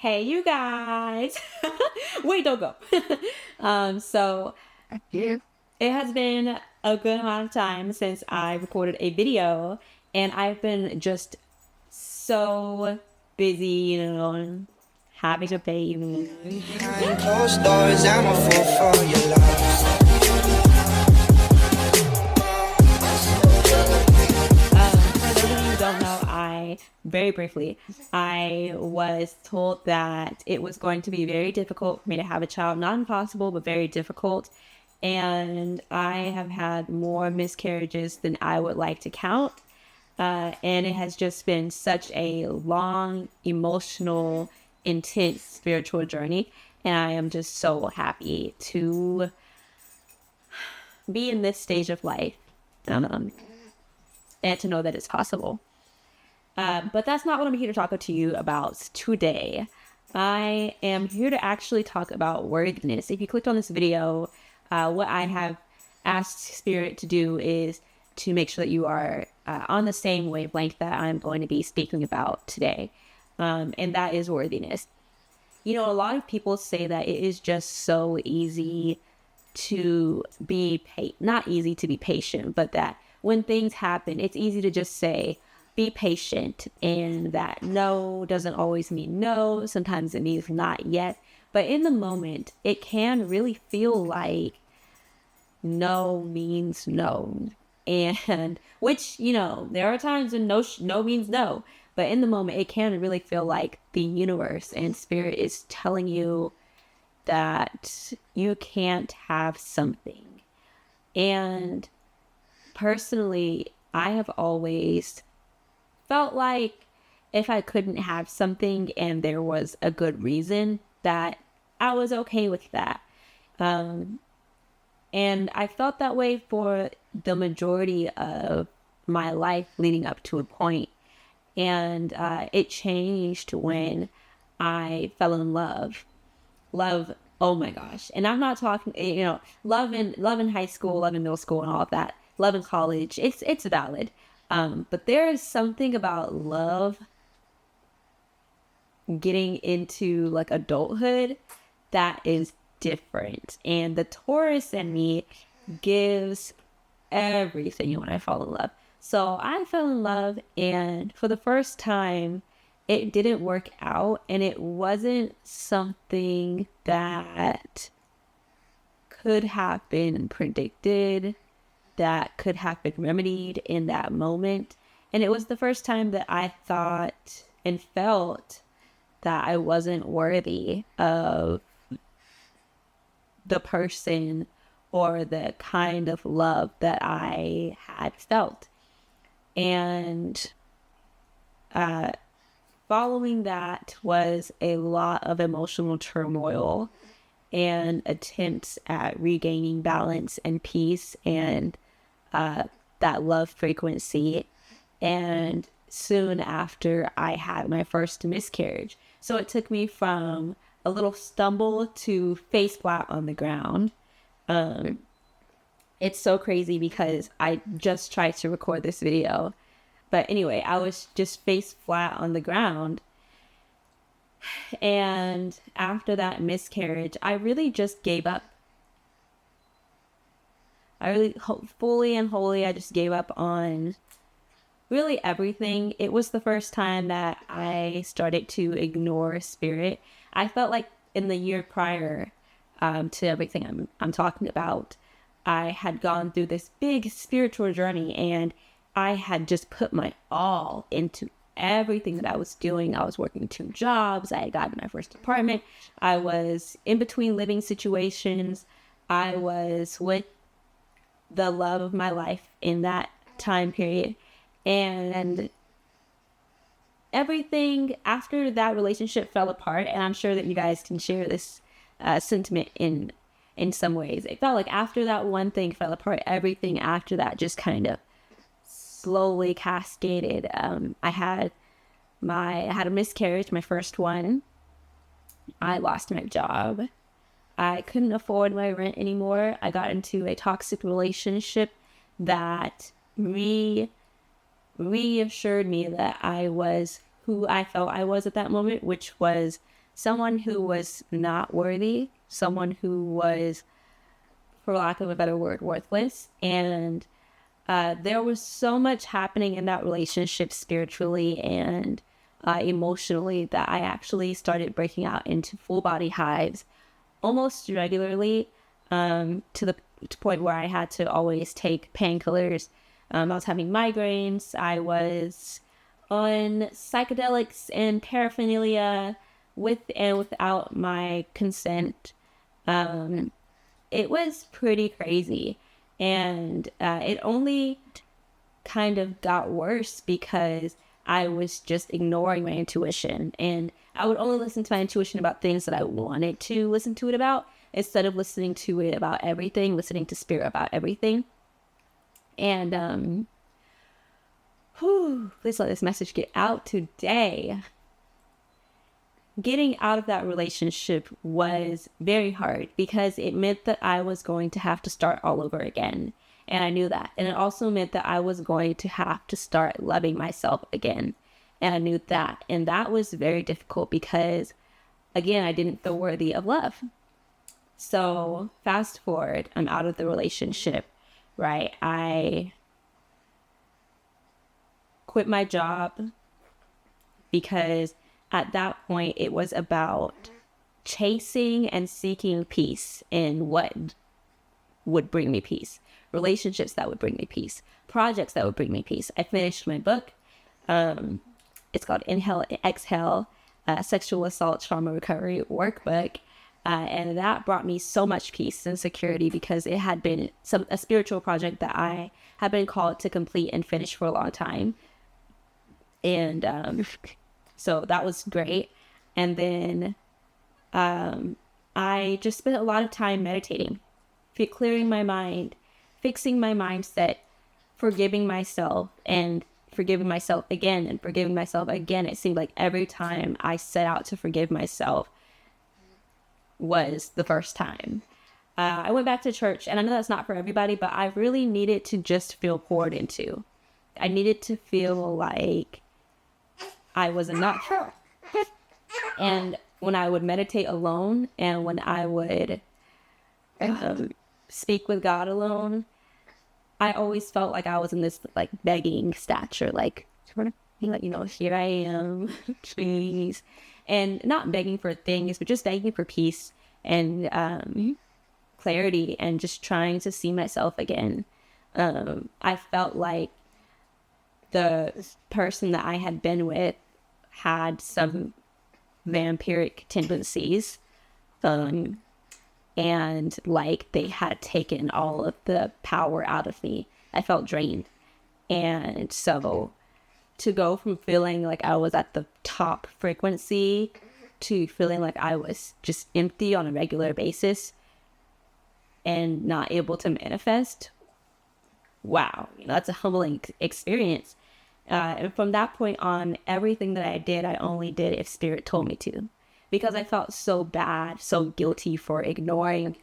Hey, you guys. Wait, don't go. So Yeah. it has been a good amount of time since I recorded a video, and I've been just so busy, having a baby. Behind closed doors, I'm a fool for your love. For those of you who don't know, very briefly, I was told that it was going to be very difficult for me to have a child. Not impossible, but very difficult. And I have had more miscarriages than I would like to count. And it has just been such a long, emotional, intense spiritual journey. And I am just so happy to be in this stage of life, um, and to know that it's possible. But that's not what I'm here to talk to you about today. I am here to actually talk about worthiness. If you clicked on this video, what I have asked Spirit to do is to make sure that you are on the same wavelength that I'm going to be speaking about today. And that is worthiness. A lot of people say that it is just so easy to be not easy to be patient, but that when things happen, it's easy to just say, be patient, and that no doesn't always mean no. Sometimes it means not yet. But in the moment, it can really feel like no means no. And which, there are times when no means no. But in the moment, it can really feel like the universe and spirit is telling you that you can't have something. And personally, I have always felt like if I couldn't have something and there was a good reason, that I was okay with that. And I felt that way for the majority of my life leading up to a point. And it changed when I fell in love. Love, oh my gosh. And I'm not talking, love in high school, love in middle school and all of that. Love in college, it's valid. But there is something about love getting into like adulthood that is different. And the Taurus in me gives everything when I fall in love. So I fell in love, and for the first time, it didn't work out, and it wasn't something that could have been predicted, that could have been remedied in that moment. And it was the first time that I thought and felt that I wasn't worthy of the person or the kind of love that I had felt. And following that was a lot of emotional turmoil and attempts at regaining balance and peace and that love frequency. And soon after, I had my first miscarriage. So it took me from a little stumble to face flat on the ground. It's so crazy because I just tried to record this video. But anyway, I was just face flat on the ground. And after that miscarriage, I really just gave up. I really fully and wholly, I just gave up on really everything. It was the first time that I started to ignore spirit. I felt like in the year prior to everything I'm talking about, I had gone through this big spiritual journey, and I had just put my all into everything that I was doing. I was working 2 jobs. I had gotten my first apartment. I was in between living situations. I was with the love of my life in that time period. And everything after that relationship fell apart. And I'm sure that you guys can share this sentiment in some ways. It felt like after that one thing fell apart, everything after that just kind of slowly cascaded. I had a miscarriage, my first one. I lost my job. I couldn't afford my rent anymore. I got into a toxic relationship that reassured me that I was who I felt I was at that moment, which was someone who was not worthy, someone who was, for lack of a better word, worthless. And there was so much happening in that relationship spiritually and emotionally that I actually started breaking out into full body hives almost regularly, to the point where I had to always take painkillers. I was having migraines. I was on psychedelics and paraphernalia with and without my consent. It was pretty crazy. And it only kind of got worse because I was just ignoring my intuition. And I would only listen to my intuition about things that I wanted to listen to it about, instead of listening to it about everything, listening to spirit about everything. And please let this message get out today. Getting out of that relationship was very hard because it meant that I was going to have to start all over again. And I knew that. And it also meant that I was going to have to start loving myself again. And I knew that. And that was very difficult because, again, I didn't feel worthy of love. So fast forward, I'm out of the relationship, right? I quit my job because at that point it was about chasing and seeking peace in what would bring me peace, relationships that would bring me peace, projects that would bring me peace. I finished my book. It's called Inhale, Exhale, Sexual Assault Trauma Recovery Workbook. And that brought me so much peace and security because it had been a spiritual project that I had been called to complete and finish for a long time. And so that was great. And then I just spent a lot of time meditating, clearing my mind, fixing my mindset, forgiving myself and forgiving myself again and forgiving myself again. It seemed like every time I set out to forgive myself was the first time. I went back to church, and I know that's not for everybody, but I really needed to just feel poured into. I needed to feel like I was enough. And when I would meditate alone and when I would speak with God alone, I always felt like I was in this like begging stature, like, here I am, please. And not begging for things, but just begging for peace and clarity and just trying to see myself again. I felt like the person that I had been with had some vampiric tendencies, and like they had taken all of the power out of me. I felt drained. And so to go from feeling like I was at the top frequency to feeling like I was just empty on a regular basis and not able to manifest, wow, that's a humbling experience. And from that point on, everything that I did, I only did if Spirit told me to, because I felt so bad, so guilty for ignoring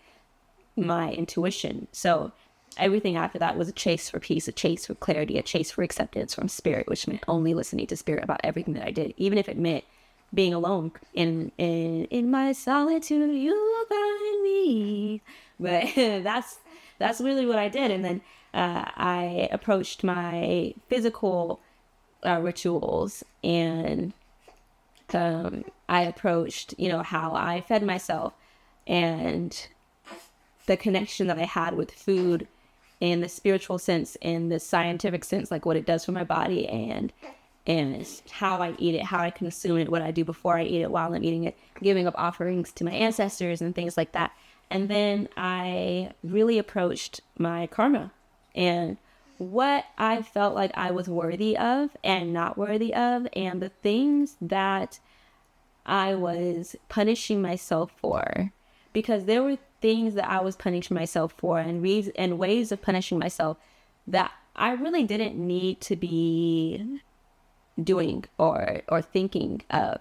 my intuition. So everything after that was a chase for peace, a chase for clarity, a chase for acceptance from Spirit, which meant only listening to Spirit about everything that I did, even if it meant being alone. In my solitude, you will find me. But that's really what I did. And then I approached my physical rituals, and I approached, how I fed myself and the connection that I had with food in the spiritual sense, in the scientific sense, like what it does for my body and how I eat it, how I consume it, what I do before I eat it, while I'm eating it, giving up offerings to my ancestors and things like that. And then I really approached my karma and what I felt like I was worthy of and not worthy of, and the things that I was punishing myself for, because there were things that I was punishing myself for and ways of punishing myself that I really didn't need to be doing or thinking of.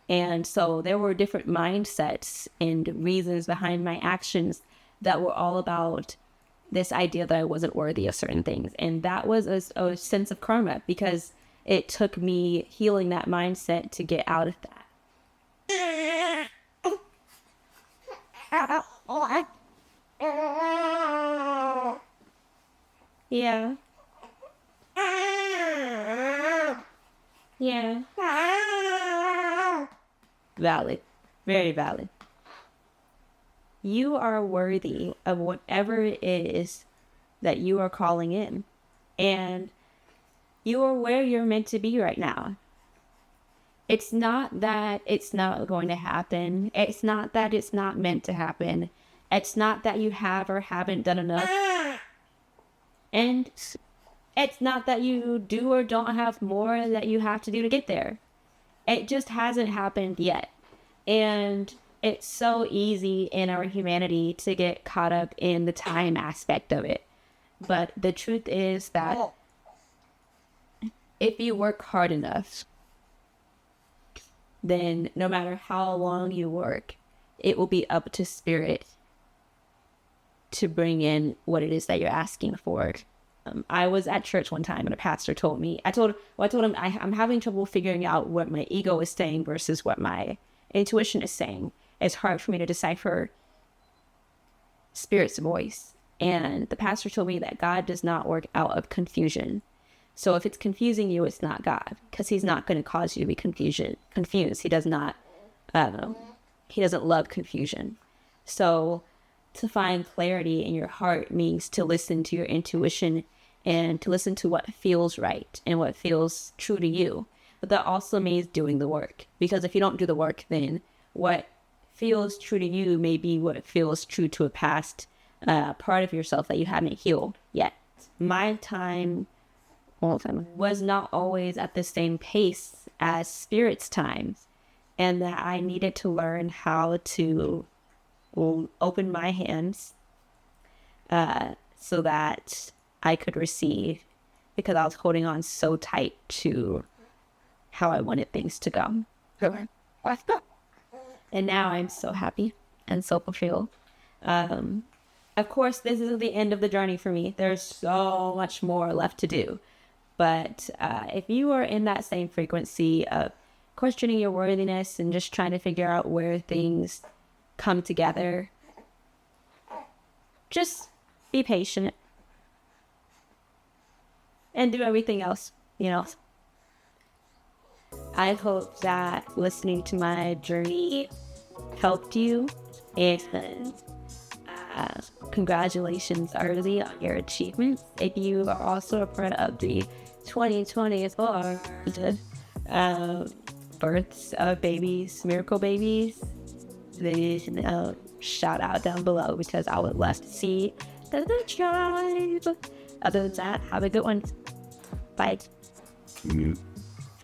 And so there were different mindsets and reasons behind my actions that were all about this idea that I wasn't worthy of certain things. And that was a sense of karma, because it took me healing that mindset to get out of that. Yeah. Yeah. Valid. Very valid. You are worthy of whatever it is that you are calling in. And you are where you're meant to be right now. It's not that it's not going to happen. It's not that it's not meant to happen. It's not that you have or haven't done enough. And it's not that you do or don't have more that you have to do to get there. It just hasn't happened yet. And it's so easy in our humanity to get caught up in the time aspect of it. But the truth is that if you work hard enough, then no matter how long you work, it will be up to spirit to bring in what it is that you're asking for. I was at church one time and a pastor told me, I told him I'm having trouble figuring out what my ego is saying versus what my intuition is saying. It's hard for me to decipher spirit's voice. And the pastor told me that God does not work out of confusion. So if it's confusing you, it's not God, because he's not going to cause you to be confused. He does not, he doesn't love confusion. So to find clarity in your heart means to listen to your intuition and to listen to what feels right and what feels true to you. But that also means doing the work, because if you don't do the work, then what feels true to you may be what feels true to a past part of yourself that you haven't healed yet. My time was not always at the same pace as spirit's times, and that I needed to learn how to open my hands so that I could receive, because I was holding on so tight to how I wanted things to go. And now I'm so happy and so fulfilled. Of course, this isn't the end of the journey for me. There's so much more left to do. But if you are in that same frequency of questioning your worthiness and just trying to figure out where things come together, just be patient and do everything else, I hope that listening to my journey helped you, and congratulations early on your achievements. If you are also a part of the 2024 births of babies, miracle babies, then shout out down below, because I would love to see the tribe. Other than that, have a good one. Bye.